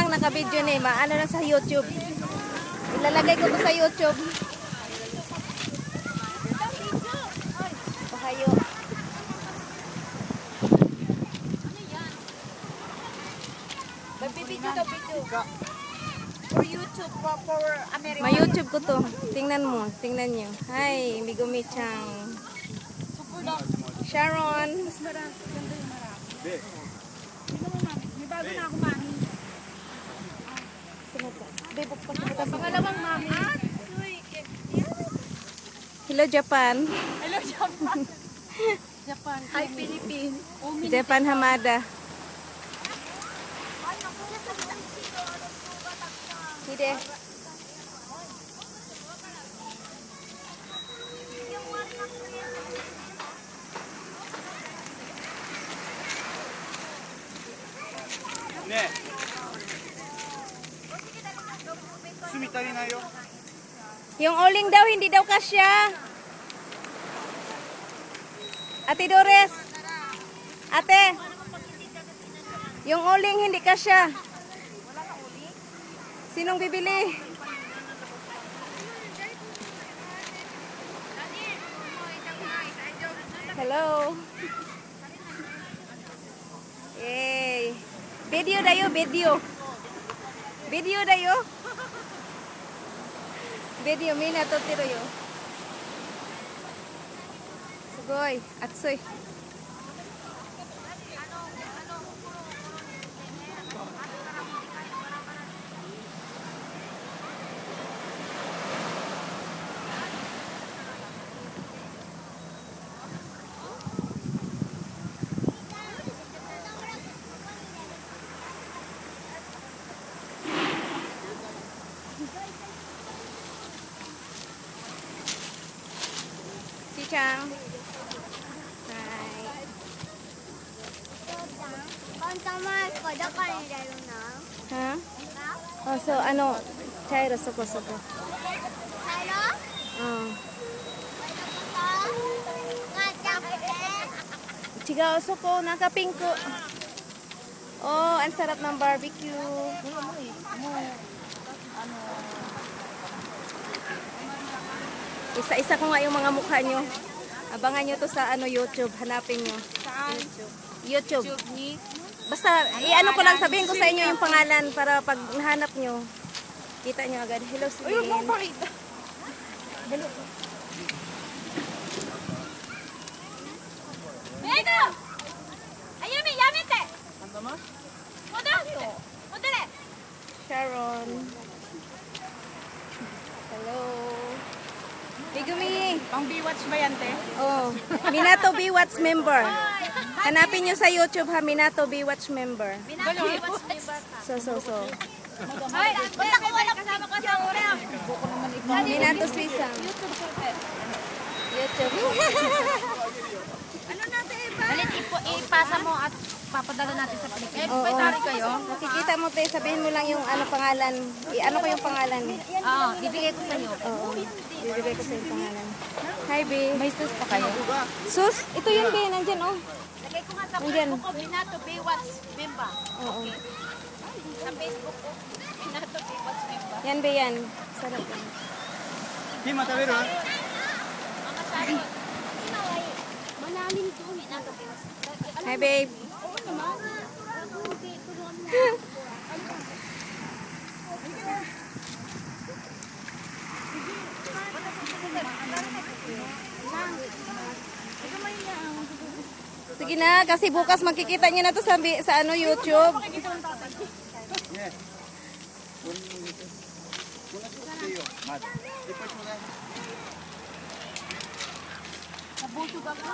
sang naka-video ni, maano na sa YouTube. Ilalagay ko to sa YouTube. Pahayo. Magbibideo daw video. For YouTube, for America. May YouTube ko to. Tingnan mo, tingnan nyo. Hi, Migumichang. Sharon. Mas marami. Ganda yung marami. May bago na ako, mami. Pangalawang mami. Hello, Japan. Hello, Japan. Japan. Hi, Philippines. Japan Hamada. Hide. Ne. Sumitari na yo. Yung uling daw, hindi daw kasya. Ate Dores. Ate. Yung uling hindi kasya. Sinong bibili? Hello. Yay. Video dayo, video. Video dayo. Video mina to tiro yo. Sugoy, atsoy. Chang. Hi. Ha? Oh, so ano? Chairo, soko. Oh. Chiga, soko, nakapingko. Oh, ang sarap ng barbecue. Isa-isa ko nga yung mga mukha nyo. Abangan nyo to sa YouTube. Hanapin nyo. Saan? YouTube. ni? Basta, i-ano ko lang, sabihin ko sa inyo yung pangalan para pag nahanap nyo, kita nyo agad. Hello, Ayun, Celine. mong pakita. Hello. Beto! Ayumi, yamete! Andama? Modasu! Modere! Sharon. Hello. Bigumi. Pang B-Watch ba yan, te? Oh, Minato B-Watch member. Hanapin nyo sa YouTube ha, Minato B-Watch member. Minato B-Watch member ka. So. Ay, wala kasama ko sa ulam. Minato Swisang. YouTube. Ano natin iba? Balit, ipasa mo at papadala natin sa Pilipinas. Oo. May tari kayo? Nakikita mo tayo, sabihin mo lang yung pangalan. I-ano ko yung pangalan. Oo, bibigay ko sa iyo. Oo. Bibigay ko sa yung pangalan. Hi, B. May sus pa kayo? Sus, ito yun, B. Nandyan, oh. Lagay ko nga sa Nandyan. Facebook ko, Minato B-Watch Bimba. Oo. Sa Facebook ko, Minato B-Watch Bimba. Yan, B, yan. Sarap yan. Di matabiru ha? Mga sabi. Malalim to, Minato B-Watch. Hi, babe. Oo naman. Sige na, kasi bukas makikita niyo na to sa YouTube. Ne. Mad. Depois mo na. Nabusog ako.